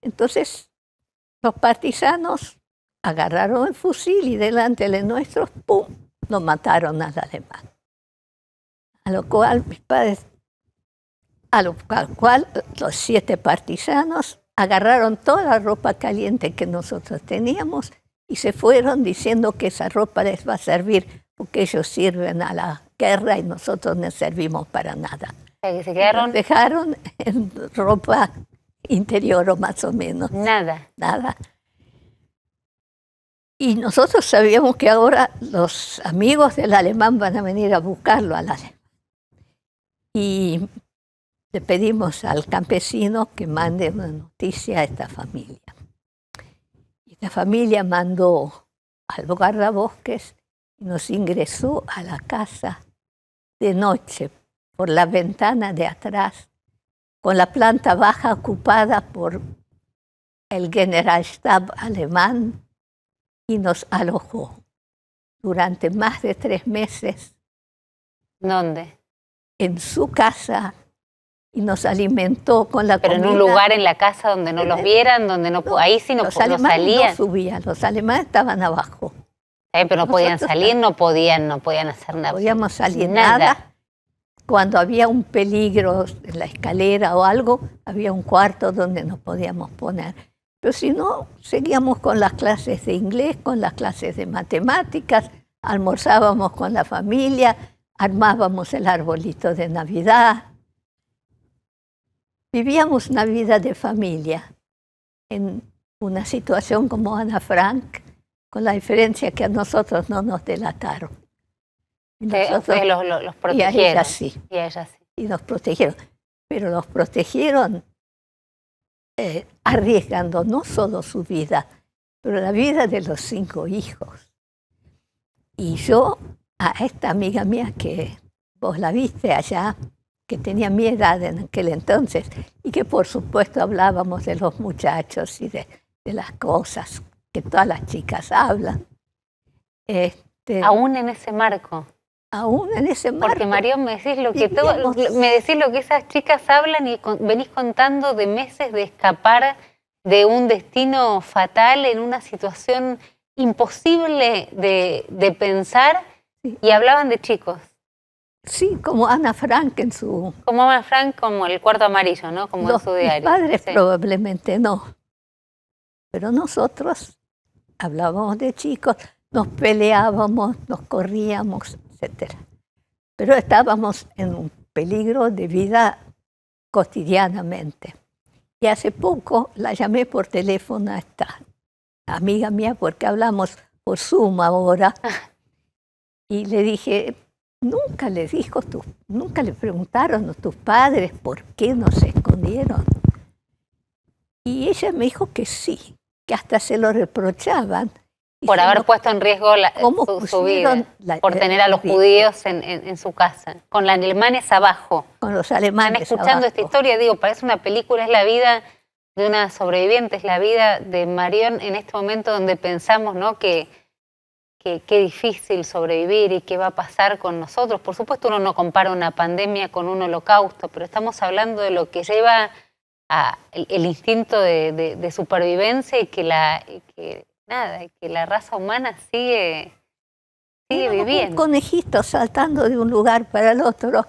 Entonces los partisanos agarraron el fusil y delante de nuestros, ¡pum!, lo mataron al alemán. A lo cual mis padres, al cual los 7 partisanos agarraron toda la ropa caliente que nosotros teníamos y se fueron diciendo que esa ropa les va a servir porque ellos sirven a la guerra y nosotros no servimos para nada. O sea, que se quedaron... Nos dejaron en ropa interior o más o menos. Nada. Nada. Y nosotros sabíamos que ahora los amigos del alemán van a venir a buscarlo al alemán. Y le pedimos al campesino que mande una noticia a esta familia. Esta familia mandó al guardabosques y nos ingresó a la casa de noche por la ventana de atrás, con la planta baja ocupada por el Generalstab alemán, y nos alojó durante más de 3 meses. ¿Dónde? En su casa, y nos alimentó con la comida. Pero en un lugar en la casa donde no los vieran, donde no, ahí sí no, los no alemanes salían. no subían, los alemanes estaban abajo. Pero no podían salir, no podían hacer nada. No podíamos salir nada. Cuando había un peligro en la escalera o algo, había un cuarto donde nos podíamos poner. Pero si no, seguíamos con las clases de inglés, con las clases de matemáticas, almorzábamos con la familia, armábamos el arbolito de Navidad. Vivíamos una vida de familia en una situación como Ana Frank, con la diferencia que a nosotros no nos delataron. Ustedes los protegieron. Y a ella sí. Y a ella sí. Y nos protegieron. Pero los protegieron arriesgando no solo su vida, pero la vida de los 5 hijos. Y yo, a esta amiga mía que vos la viste allá, que tenía mi edad en aquel entonces, y que por supuesto hablábamos de los muchachos y de las cosas que todas las chicas hablan. Aún en ese marco. Aún en ese marco. Porque Marión, me decís lo que esas chicas hablan y venís contando de meses de escapar de un destino fatal en una situación imposible de pensar, sí. Y hablaban de chicos. Sí, como Ana Frank en su... Como Ana Frank, como El Cuarto Amarillo, ¿no? Como en su diario. Mis padres sí. Probablemente no. Pero nosotros hablábamos de chicos, nos peleábamos, nos corríamos, etc. Pero estábamos en un peligro de vida cotidianamente. Y hace poco la llamé por teléfono a esta amiga mía, porque hablamos por Zoom ahora, y le dije... Nunca le preguntaron a tus padres por qué nos escondieron. Y ella me dijo que sí, que hasta se lo reprochaban. Por haber puesto en riesgo su vida, por tener a los judíos en su casa, con los alemanes abajo. Con los alemanes Están escuchando abajo. Esta historia, digo, parece una película, es la vida de una sobreviviente, es la vida de Marión en este momento donde pensamos, ¿no?, que qué difícil sobrevivir y qué va a pasar con nosotros. Por supuesto, uno no compara una pandemia con un holocausto, pero estamos hablando de lo que lleva el instinto de supervivencia y que la raza humana sigue viviendo. Un conejito saltando de un lugar para el otro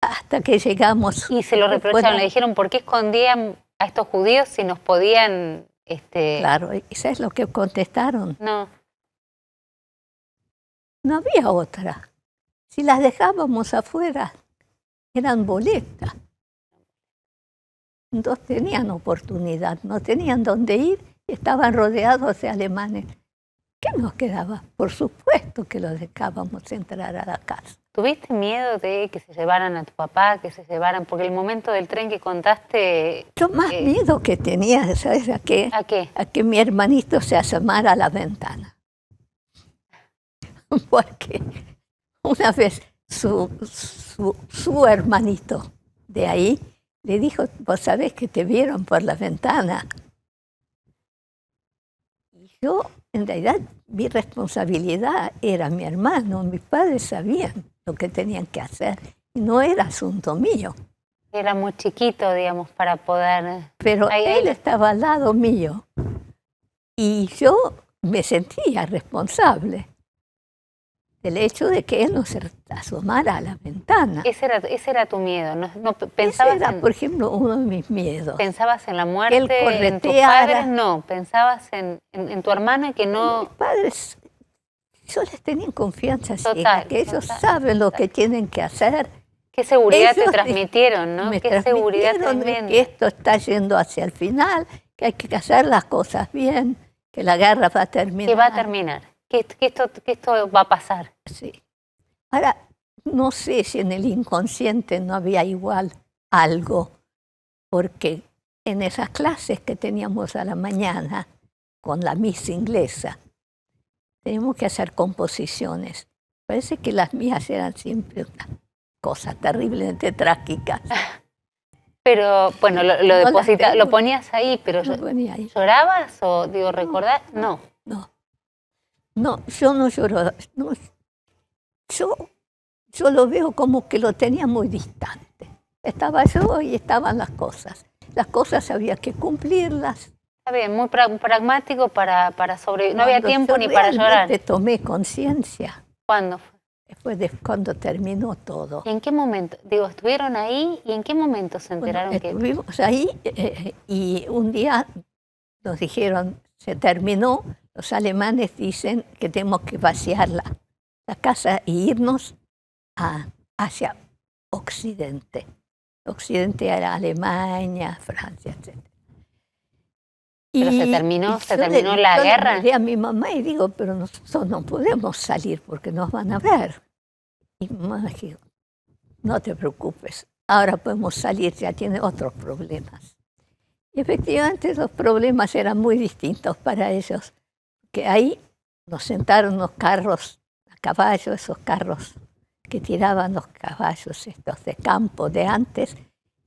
hasta que llegamos. Y se lo reprocharon, le dijeron por qué escondían a estos judíos si nos podían... Claro, eso es lo que contestaron. No había otra. Si las dejábamos afuera, eran boletas. No tenían oportunidad, no tenían dónde ir y estaban rodeados de alemanes. ¿Qué nos quedaba? Por supuesto que los dejábamos entrar a la casa. ¿Tuviste miedo de que se llevaran a tu papá, que se llevaran? Porque el momento del tren que contaste... Yo más miedo que tenía, ¿sabes a qué? ¿A qué? A que mi hermanito se asomara a la ventana. Porque una vez su hermanito de ahí le dijo, vos sabés que te vieron por la ventana. Y yo, en realidad, mi responsabilidad era mi hermano. Mis padres sabían lo que tenían que hacer y no era asunto mío. Era muy chiquito, digamos, para poder... Pero Ahí él lo- estaba al lado mío y yo me sentía responsable del hecho de que él no se asomara a la ventana. ese era tu miedo, ¿no Ese pensabas era, por ejemplo, uno de mis miedos. pensabas en la Él muerte, en tus correteara. padres? No, pensabas en tu hermano y que Mis no... padres, yo les tenía confianza ciega, Total, que ellos total, saben lo total. que tienen que hacer. Qué seguridad te Ellos transmitieron, ¿no? me Qué seguridad transmitieron tremenda. que esto está yendo hacia el final, que hay que hacer las cosas bien, que la guerra va a terminar. Que va a terminar, que esto va a pasar. Sí. Ahora, no sé si en el inconsciente no había igual algo, porque en esas clases que teníamos a la mañana con la Miss inglesa, teníamos que hacer composiciones. Parece que las mías eran siempre una cosa terriblemente trágicas. Pero bueno, No las tengo. lo ponías ahí, pero Lo ponía ahí. ¿llorabas o digo, recordás? No. No, yo no lloro. No, yo lo veo como que lo tenía muy distante. Estaba yo y estaban las cosas. Las cosas había que cumplirlas. Está bien, muy pragmático para sobrevivir. No había Cuando tiempo yo ni para llorar. realmente tomé conciencia ¿Cuándo fue? después de cuando terminó todo. ¿Y en qué momento? Digo, ¿estuvieron ahí y en qué momento se Bueno, enteraron que...? estuvimos ahí y un día nos dijeron, se terminó, los alemanes dicen que tenemos que vaciar la casa e irnos hacia Occidente. Occidente era Alemania, Francia, etc. Pero se terminó la yo guerra. le miré a mi mamá y digo, pero nosotros no podemos salir porque nos van a ver. Y mi mamá dijo, no te preocupes, ahora podemos salir, ya tiene otros problemas. Y efectivamente los problemas eran muy distintos para ellos, que ahí nos sentaron los carros a caballo, esos carros que tiraban los caballos estos de campo de antes,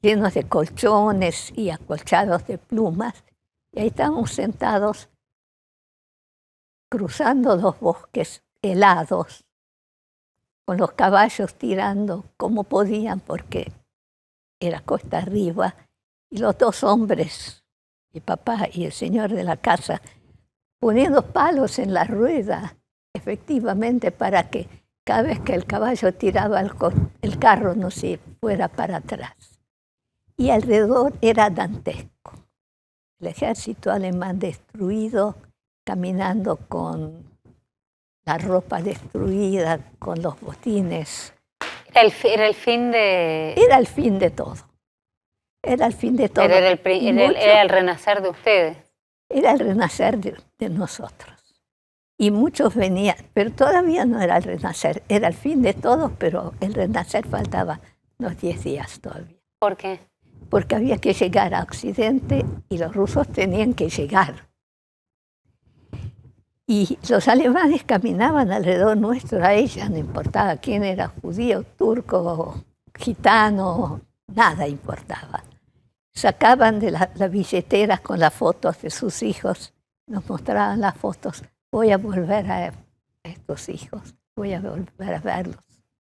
llenos de colchones y acolchados de plumas. Y ahí estábamos sentados cruzando los bosques helados, con los caballos tirando como podían porque era costa arriba, y los dos hombres, mi papá y el señor de la casa, poniendo palos en la rueda, efectivamente, para que cada vez que el caballo tiraba el carro no se fuera para atrás. Y alrededor era dantesco. El ejército alemán destruido, caminando con la ropa destruida, con los botines. Era el fin de... Era el fin de todo. Era el fin de todo. Era el renacer de ustedes. Era el renacer de nosotros. Y muchos venían, pero todavía no era el renacer, era el fin de todos, pero el renacer faltaba unos 10 días todavía. ¿Por qué? Porque había que llegar a Occidente y los rusos tenían que llegar. Y los alemanes caminaban alrededor nuestro, a ella no importaba quién era, judío, turco, gitano, nada importaba. Sacaban de las billeteras con las fotos de sus hijos, nos mostraban las fotos. Voy a volver a estos hijos, voy a volver a verlos.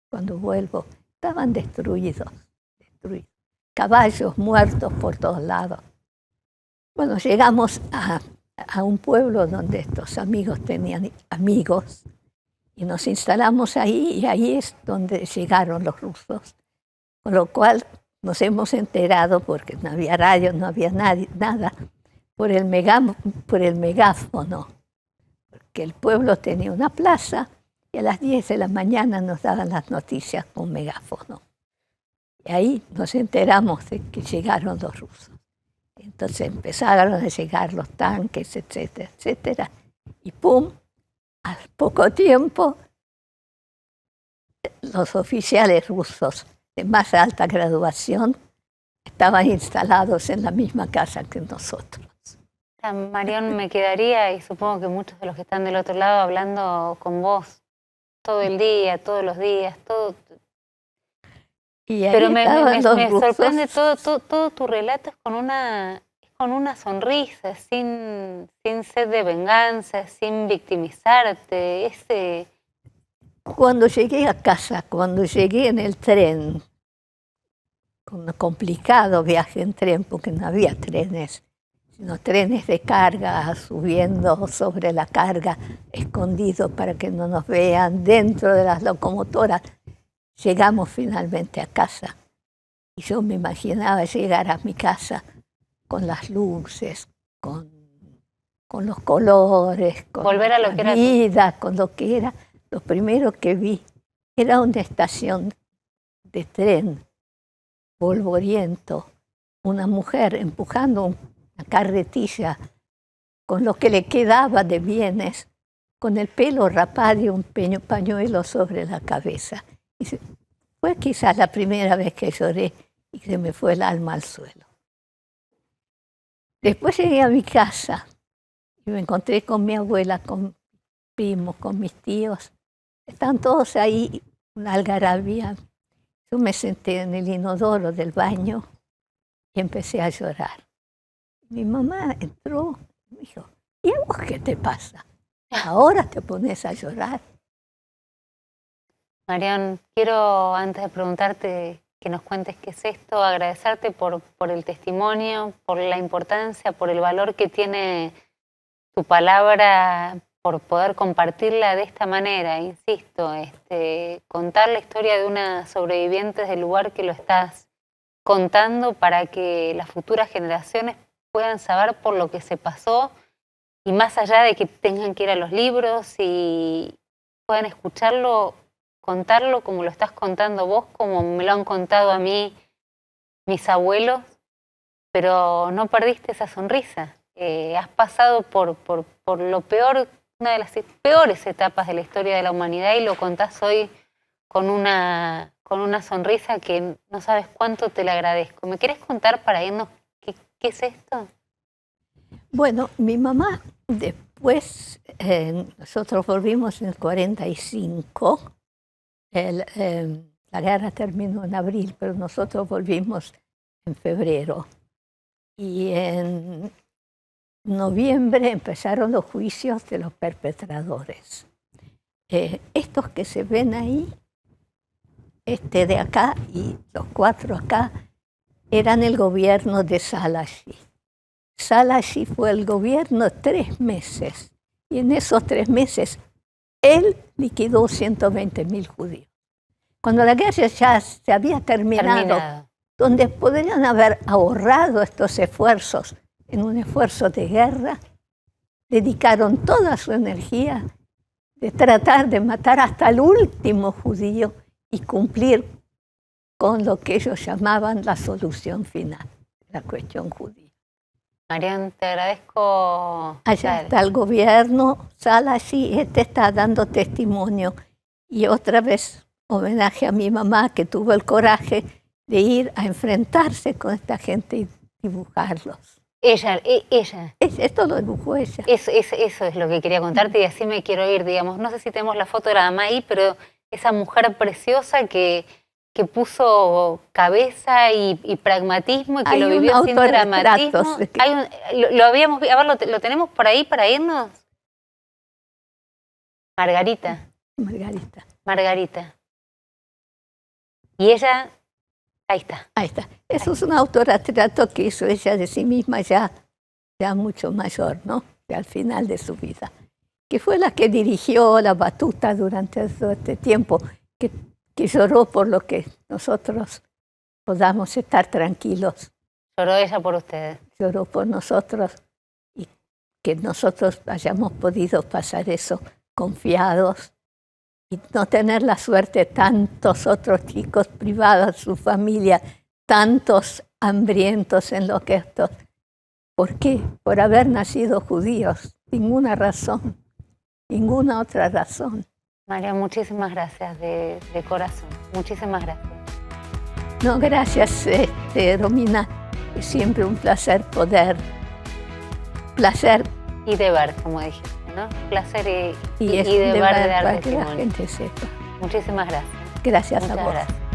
Cuando vuelvo, estaban destruidos. Caballos muertos por todos lados. Bueno, llegamos a un pueblo donde estos amigos tenían amigos y nos instalamos ahí y ahí es donde llegaron los rusos. Con lo cual nos hemos enterado, porque no había radio, no había nada, por el megáfono. Porque el pueblo tenía una plaza y a las 10 de la mañana nos daban las noticias con megáfono. Y ahí nos enteramos de que llegaron los rusos. Entonces empezaron a llegar los tanques, etcétera, etcétera. Y ¡pum! Al poco tiempo, los oficiales rusos de más alta graduación estaban instalados en la misma casa que nosotros. Marión, me quedaría, y supongo que muchos de los que están del otro lado, hablando con vos todo el día, todos los días, todo. Y ahí pero me rusos. Sorprende todo tu relato, es con una sonrisa, sin sed de venganza, sin victimizarte. Cuando llegué a casa, cuando llegué en el tren, con un complicado viaje en tren, porque no había trenes, sino trenes de carga, subiendo sobre la carga, escondidos para que no nos vean dentro de las locomotoras. Llegamos finalmente a casa. Y yo me imaginaba llegar a mi casa con las luces, con los colores, con volver a lo que la era vida, con lo que era. Lo primero que vi era una estación de tren polvoriento, una mujer empujando una carretilla con lo que le quedaba de bienes, con el pelo rapado y un pañuelo sobre la cabeza. Y fue quizás la primera vez que lloré y se me fue el alma al suelo. Después llegué a mi casa y me encontré con mi abuela, con mis primos, con mis tíos. Estaban todos ahí, una algarabía. Yo me senté en el inodoro del baño y empecé a llorar. Mi mamá entró y me dijo, ¿y a vos qué te pasa? ¿Ahora te pones a llorar? Marian, quiero, antes de preguntarte que nos cuentes qué es esto, agradecerte por el testimonio, por la importancia, por el valor que tiene tu palabra, por poder compartirla de esta manera, insisto, contar la historia de una sobreviviente del lugar que lo estás contando para que las futuras generaciones puedan saber por lo que se pasó y más allá de que tengan que ir a los libros y puedan escucharlo, contarlo como lo estás contando vos, como me lo han contado a mí mis abuelos, pero no perdiste esa sonrisa. Has pasado por lo peor, una de las peores etapas de la historia de la humanidad y lo contás hoy con una sonrisa que no sabes cuánto te la agradezco. ¿Me querés contar para irnos qué es esto? Bueno, mi mamá después, nosotros volvimos en el 45, la guerra terminó en abril, pero nosotros volvimos en febrero. Y en noviembre empezaron los juicios de los perpetradores. Estos que se ven ahí, este de acá y los 4 acá, eran el gobierno de Szálasi. Szálasi fue el gobierno 3 meses. Y en esos 3 meses, él liquidó 120.000 judíos. Cuando la guerra ya se había terminado, donde podrían haber ahorrado estos esfuerzos en un esfuerzo de guerra, dedicaron toda su energía de tratar de matar hasta el último judío y cumplir con lo que ellos llamaban la solución final, la cuestión judía. Marian, te agradezco. Allá está el gobierno, Szálasi, está dando testimonio. Y otra vez, homenaje a mi mamá, que tuvo el coraje de ir a enfrentarse con esta gente y dibujarlos. Ella. Esto lo dibujó ella. Eso es lo que quería contarte y así me quiero ir, digamos. No sé si tenemos la foto de la mamá ahí, pero esa mujer preciosa que puso cabeza y pragmatismo y que lo vivió sin dramatismo. ¿Lo tenemos por ahí para irnos? Margarita. Y ella, ahí está. Ahí está. Eso es un autorretrato que hizo ella de sí misma ya mucho mayor, ¿no? Al final de su vida. Que fue la que dirigió la batuta durante todo este tiempo, que lloró por lo que nosotros podamos estar tranquilos. Lloró ella por ustedes. Lloró por nosotros y que nosotros hayamos podido pasar eso confiados y no tener la suerte de tantos otros chicos privados, su familia, tantos hambrientos en lo que estos. ¿Por qué? Por haber nacido judíos. Ninguna razón, ninguna otra razón. María, muchísimas gracias de corazón. Muchísimas gracias. No, gracias, Romina. Es siempre un placer poder. Placer. Y deber, como dijiste, ¿no? Placer y deber de dar para que testimonio. la gente sepa. Muchísimas gracias. Gracias a vos. Gracias.